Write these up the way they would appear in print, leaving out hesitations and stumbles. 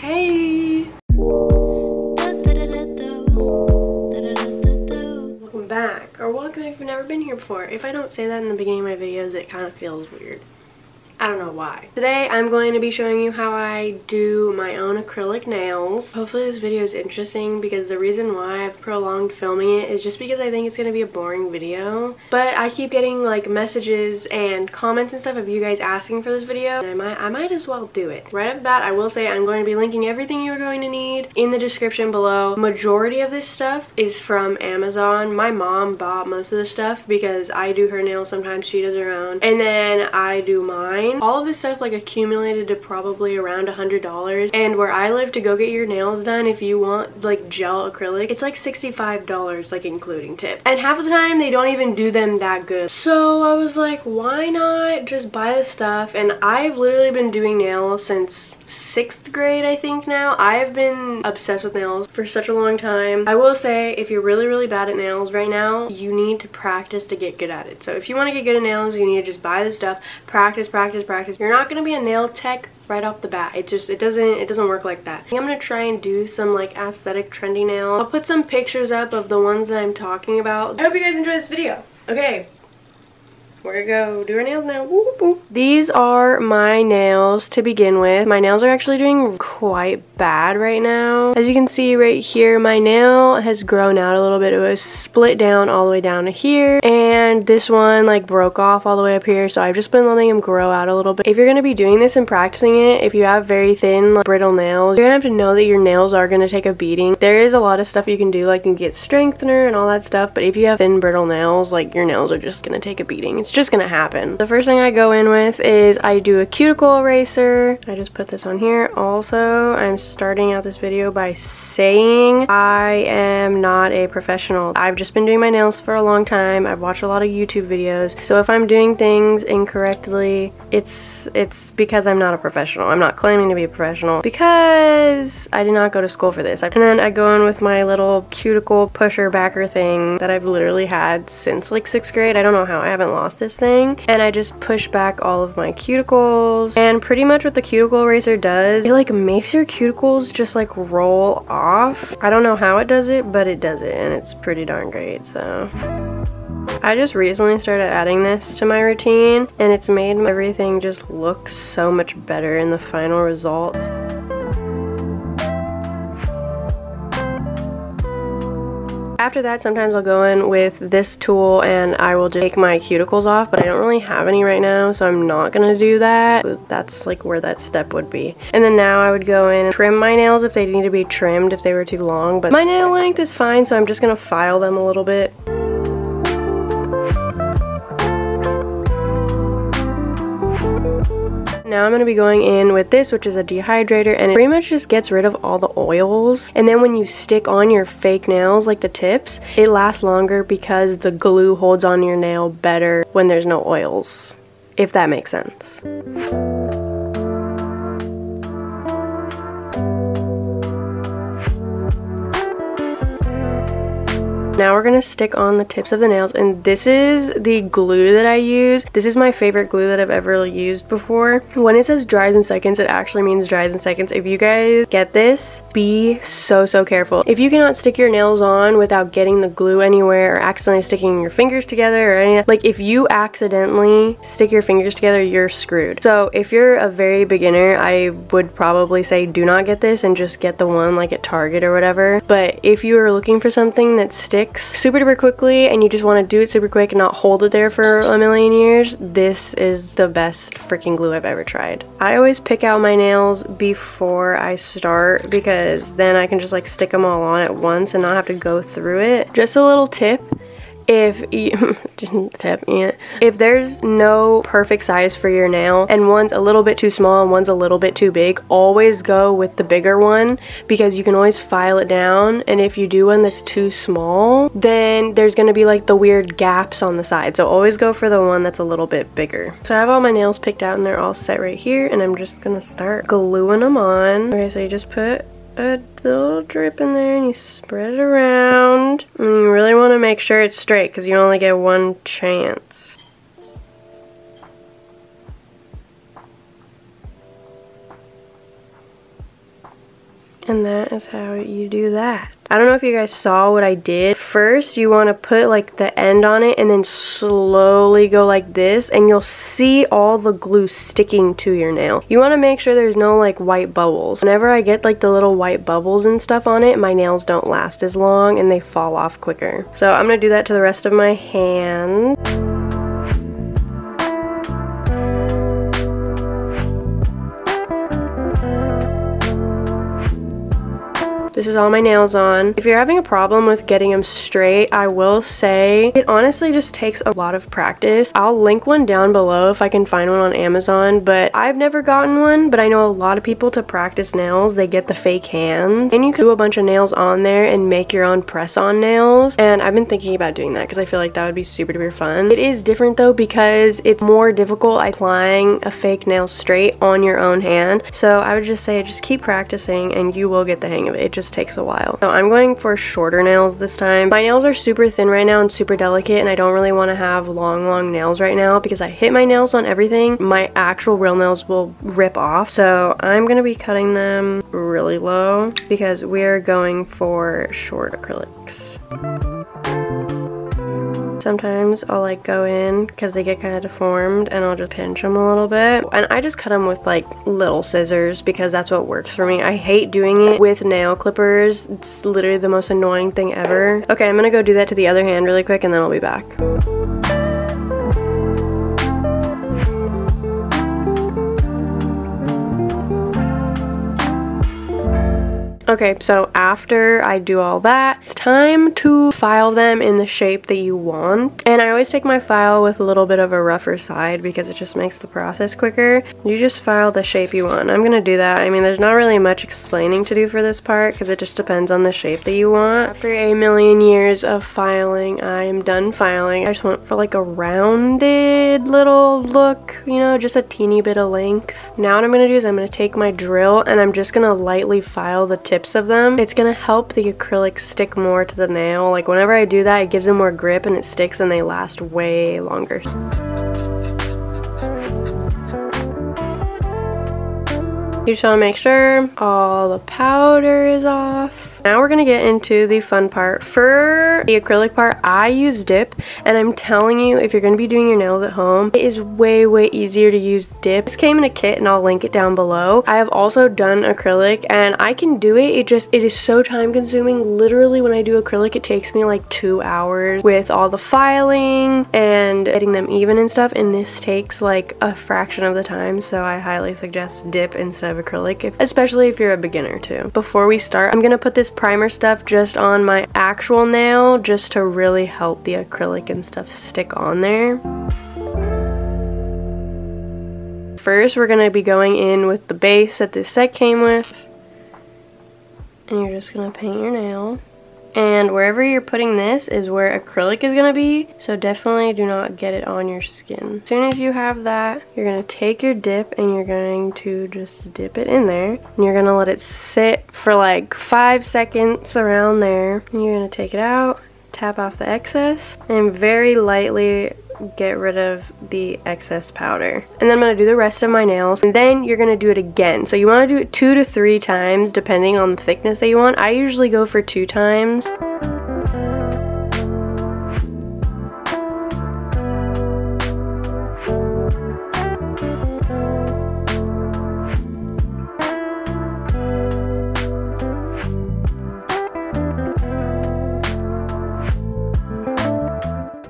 Hey! Welcome back, or welcome if you've never been here before. If I don't say that in the beginning of my videos, it kind of feels weird. I don't know why. Today I'm going to be showing you how I do my own acrylic nails. Hopefully this video is interesting because the reason why I've prolonged filming it is just because I think it's going to be a boring video. But I keep getting like messages and comments and stuff of you guys asking for this video, and I might as well do it. Right off the bat, I will say I'm going to be linking everything you're going to need in the description below. Majority of this stuff is from Amazon. My mom bought most of the stuff because I do her nails sometimes, she does her own, and then I do mine. All of this stuff like accumulated to probably around $100, and where I live, to go get your nails done if you want like gel acrylic, it's like $65, like including tip, and half of the time they don't even do them that good. So I was like, why not just buy the stuff? And I've literally been doing nails since 6th grade, I think now. I've been obsessed with nails for such a long time. I will say, if you're really bad at nails right now, you need to practice to get good at it. So if you want to get good at nails, you need to just buy the stuff, practice. You're not going to be a nail tech right off the bat. It doesn't work like that. I'm gonna try and do some like aesthetic trendy nails. I'll put some pictures up of the ones that I'm talking about. I hope you guys enjoy this video. Okay, we're gonna go do our nails now. Woo, woo. These are my nails to begin with. My nails are actually doing quite bad right now. As you can see right here, my nail has grown out a little bit. It was split down all the way down to here, and this one like broke off all the way up here, so I've just been letting them grow out a little bit. If you're gonna be doing this and practicing it, if you have very thin like, brittle nails, you're gonna have to know that your nails are gonna take a beating. There is a lot of stuff you can do, like you can get strengthener and all that stuff, but if you have thin brittle nails, like your nails are just gonna take a beating. It's just gonna happen. The first thing I go in with is I do a cuticle eraser. I just put this on here. Also, I'm starting out this video by saying I am not a professional. I've just been doing my nails for a long time. I've watched a lot of YouTube videos, so if I'm doing things incorrectly, it's because I'm not a professional. I'm not claiming to be a professional because I did not go to school for this. And then I go in with my little cuticle pusher backer thing that I've literally had since like 6th grade. I don't know how I haven't lost this thing, and I just push back all of my cuticles. And pretty much what the cuticle eraser does, it like makes your cuticles just like roll off. I don't know how it does it, but it does it, and it's pretty darn great. So I just recently started adding this to my routine, and it's made everything just look so much better in the final result. After that, sometimes I'll go in with this tool and I will just take my cuticles off, but I don't really have any right now, so I'm not gonna do that. That's like where that step would be. And then now I would go in and trim my nails if they need to be trimmed, if they were too long, but my nail length is fine, so I'm just gonna file them a little bit. Now I'm going to be going in with this, which is a dehydrator, and it pretty much just gets rid of all the oils. And then when you stick on your fake nails, like the tips, it lasts longer because the glue holds on your nail better when there's no oils, if that makes sense. Now we're gonna stick on the tips of the nails, and this is the glue that I use. This is my favorite glue that I've ever used before. When it says dries in seconds, it actually means dries in seconds. If you guys get this, be so careful. If you cannot stick your nails on without getting the glue anywhere or accidentally sticking your fingers together or anything, like if you accidentally stick your fingers together, you're screwed. So if you're a very beginner, I would probably say do not get this and just get the one like at Target or whatever. But if you are looking for something that sticks super duper quickly and you just want to do it super quick and not hold it there for a million years, this is the best freaking glue I've ever tried. I always pick out my nails before I start because then I can just like stick them all on at once and not have to go through it. Just a little tip. If there's no perfect size for your nail and one's a little bit too small and one's a little bit too big, always go with the bigger one because you can always file it down, and if you do one that's too small, then there's gonna be like the weird gaps on the side, so always go for the one that's a little bit bigger. So I have all my nails picked out and they're all set right here, and I'm just gonna start gluing them on. Okay, so you just put a little drip in there and you spread it around, and you really want to make sure it's straight because you only get one chance. And that is how you do that. I don't know if you guys saw what I did. First, you want to put like the end on it and then slowly go like this, and you'll see all the glue sticking to your nail. You want to make sure there's no like white bubbles. Whenever I get like the little white bubbles and stuff on it, my nails don't last as long and they fall off quicker. So I'm going to do that to the rest of my hand. This is all my nails on. If you're having a problem with getting them straight, I will say it honestly just takes a lot of practice. I'll link one down below if I can find one on Amazon, but I've never gotten one, but I know a lot of people to practice nails, they get the fake hands, and you can do a bunch of nails on there and make your own press-on nails, and I've been thinking about doing that because I feel like that would be super duper fun. It is different though because it's more difficult applying a fake nail straight on your own hand, so I would just say just keep practicing and you will get the hang of it. It just takes a while. So I'm going for shorter nails this time. My nails are super thin right now and super delicate, and I don't really want to have long nails right now because I hit my nails on everything. My actual real nails will rip off. So I'm going to be cutting them really low because we're going for short acrylics. Sometimes I'll like go in because they get kind of deformed and I'll just pinch them a little bit, and I just cut them with like little scissors because that's what works for me. I hate doing it with nail clippers. It's literally the most annoying thing ever. Okay, I'm gonna go do that to the other hand really quick and then I'll be back. Okay, so after I do all that, it's time to file them in the shape that you want. And I always take my file with a little bit of a rougher side because it just makes the process quicker. You just file the shape you want. I'm gonna do that. I mean, there's not really much explaining to do for this part because it just depends on the shape that you want. After a million years of filing, I am done filing. I just went for like a rounded little look, you know, just a teeny bit of length. Now what I'm gonna do is I'm gonna take my drill and I'm just gonna lightly file the tip of them. It's gonna help the acrylic stick more to the nail. Like whenever I do that, it gives them more grip and it sticks and they last way longer. You just want to make sure all the powder is off. Now we're gonna get into the fun part. For the acrylic part, I use dip, and I'm telling you, if you're gonna be doing your nails at home, it is way easier to use dip. This came in a kit and I'll link it down below. I have also done acrylic and I can do it. It is so time consuming. Literally when I do acrylic, it takes me like 2 hours with all the filing and getting them even and stuff, and this takes like a fraction of the time, so I highly suggest dip instead of acrylic, especially if you're a beginner too. Before we start, I'm gonna put this primer stuff just on my actual nail just to really help the acrylic and stuff stick on there. First, we're gonna be going in with the base that this set came with, and you're just gonna paint your nail. And wherever you're putting this is where acrylic is gonna be, so definitely do not get it on your skin. As soon as you have that, you're gonna take your dip and you're going to just dip it in there, and you're gonna let it sit for like 5 seconds around there, and you're gonna take it out, tap off the excess, and very lightly get rid of the excess powder. And then I'm going to do the rest of my nails, and then you're going to do it again. So you want to do it 2 to 3 times depending on the thickness that you want. I usually go for 2 times.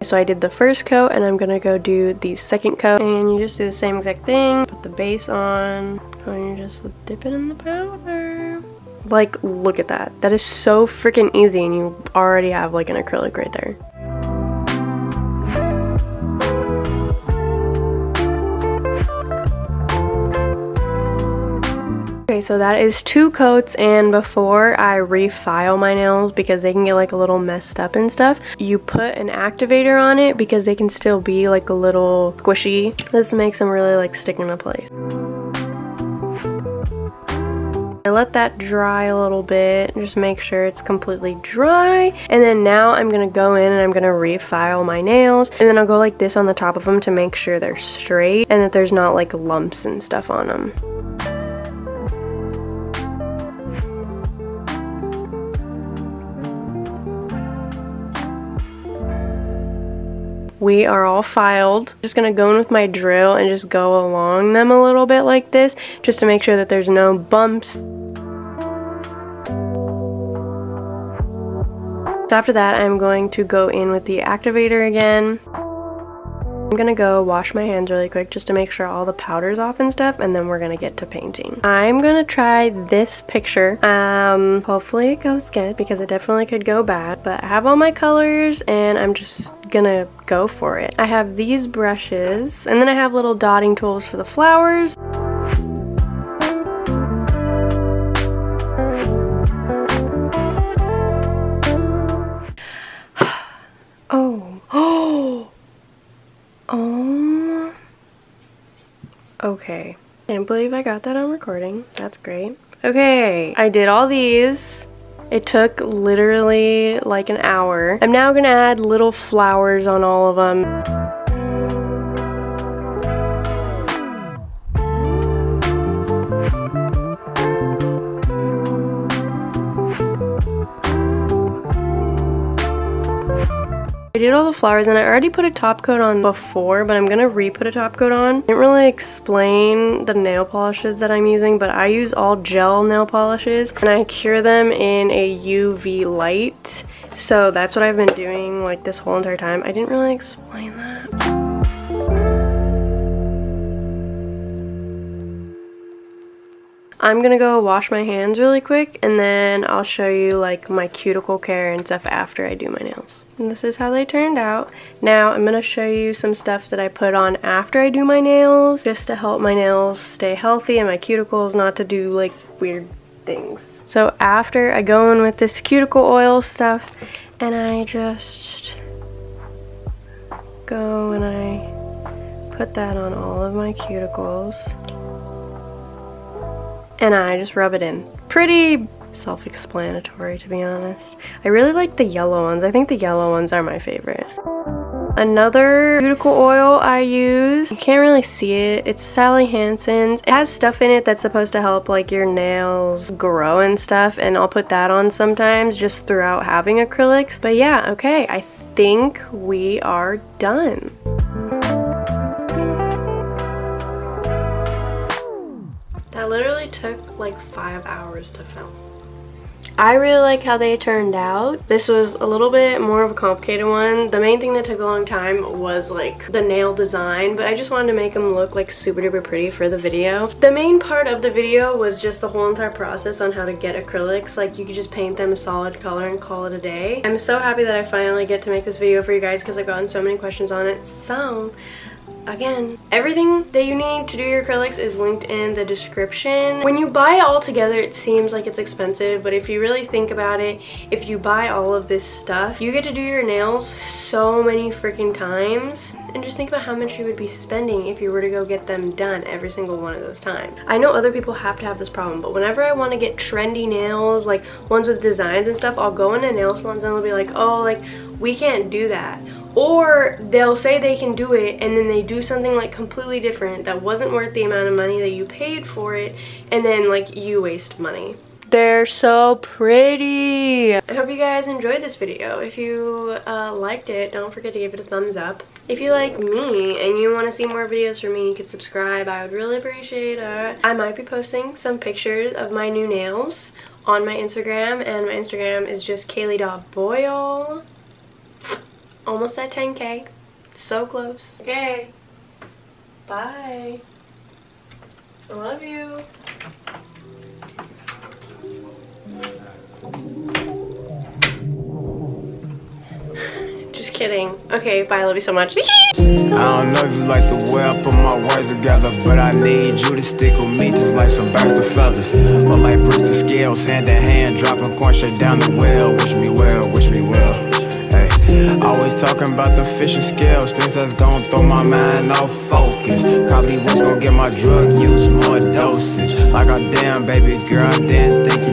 So I did the first coat and I'm gonna go do the second coat, and you just do the same exact thing. Put the base on and you just dip it in the powder. Like, look at that. That is so freaking easy, and you already have like an acrylic right there. Okay, so that is 2 coats, and before I refile my nails, because they can get like a little messed up and stuff, you put an activator on it because they can still be like a little squishy. This makes them really like stick into place. I let that dry a little bit, just make sure it's completely dry, and then now I'm gonna go in and I'm gonna refile my nails, and then I'll go like this on the top of them to make sure they're straight and that there's not like lumps and stuff on them. we are all filed. Just gonna go in with my drill and just go along them a little bit like this, just to make sure that there's no bumps. So after that, I'm going to go in with the activator again. I'm gonna go wash my hands really quick just to make sure all the powder's off and stuff, and then we're gonna get to painting. I'm gonna try this picture. Hopefully it goes good, because it definitely could go bad, but I have all my colors and I'm just gonna go for it. I have these brushes, and then I have little dotting tools for the flowers. Okay, can't believe I got that on recording. That's great. Okay, I did all these. It took literally like an hour. I'm now gonna add little flowers on all of them. I did all the flowers, and I already put a top coat on before, but I'm gonna re-put a top coat on. I didn't really explain the nail polishes that I'm using, but I use all gel nail polishes, and I cure them in a UV light. So that's what I've been doing like this whole entire time. I didn't really explain that. I'm gonna go wash my hands really quick, and then I'll show you like my cuticle care and stuff after I do my nails. And this is how they turned out. Now I'm gonna show you some stuff that I put on after I do my nails, just to help my nails stay healthy and my cuticles not to do like weird things. So after, I go in with this cuticle oil stuff, and I just go and I put that on all of my cuticles. And I just rub it in. Pretty self-explanatory, to be honest. I really like the yellow ones. I think the yellow ones are my favorite. Another cuticle oil I use, you can't really see it, it's Sally Hansen's. It has stuff in it that's supposed to help like your nails grow and stuff, and I'll put that on sometimes just throughout having acrylics. But yeah, okay, I think we are done. That literally took like 5 hours to film. I really like how they turned out. This was a little bit more of a complicated one. The main thing that took a long time was like the nail design, but I just wanted to make them look like super duper pretty for the video. The main part of the video was just the whole entire process on how to get acrylics. Like you could just paint them a solid color and call it a day. I'm so happy that I finally get to make this video for you guys because I've gotten so many questions on it. So again, everything that you need to do your acrylics is linked in the description. When you buy it all together, it seems like it's expensive, but if you really think about it, if you buy all of this stuff, you get to do your nails so many freaking times. And just think about how much you would be spending if you were to go get them done every single one of those times. I know other people have to have this problem, but whenever I want to get trendy nails, like ones with designs and stuff, I'll go into nail salons and they'll be like, oh, like, we can't do that. Or they'll say they can do it and then they do something like completely different that wasn't worth the amount of money that you paid for it, and then like you waste money. They're so pretty. I hope you guys enjoyed this video. If you liked it, don't forget to give it a thumbs up. If you like me and you want to see more videos from me, you can subscribe. I would really appreciate it. I might be posting some pictures of my new nails on my Instagram, and my Instagram is just Kayli.Boyle. Almost at 10K. So close. Okay. Bye. I love you. Just kidding. Okay, bye. I love you so much. I don't know if you like the way I put my words together, but I need you to stick with me just like some birds of feathers. Or like bricks and scales, hand in hand, dropping coin straight down the well. Wish me well, wish me well. Always talking about the fish and scales, things that's gon' throw my mind off focus. Probably what's gon' get my drug use more dosage. Like, oh damn, baby girl, I didn't think you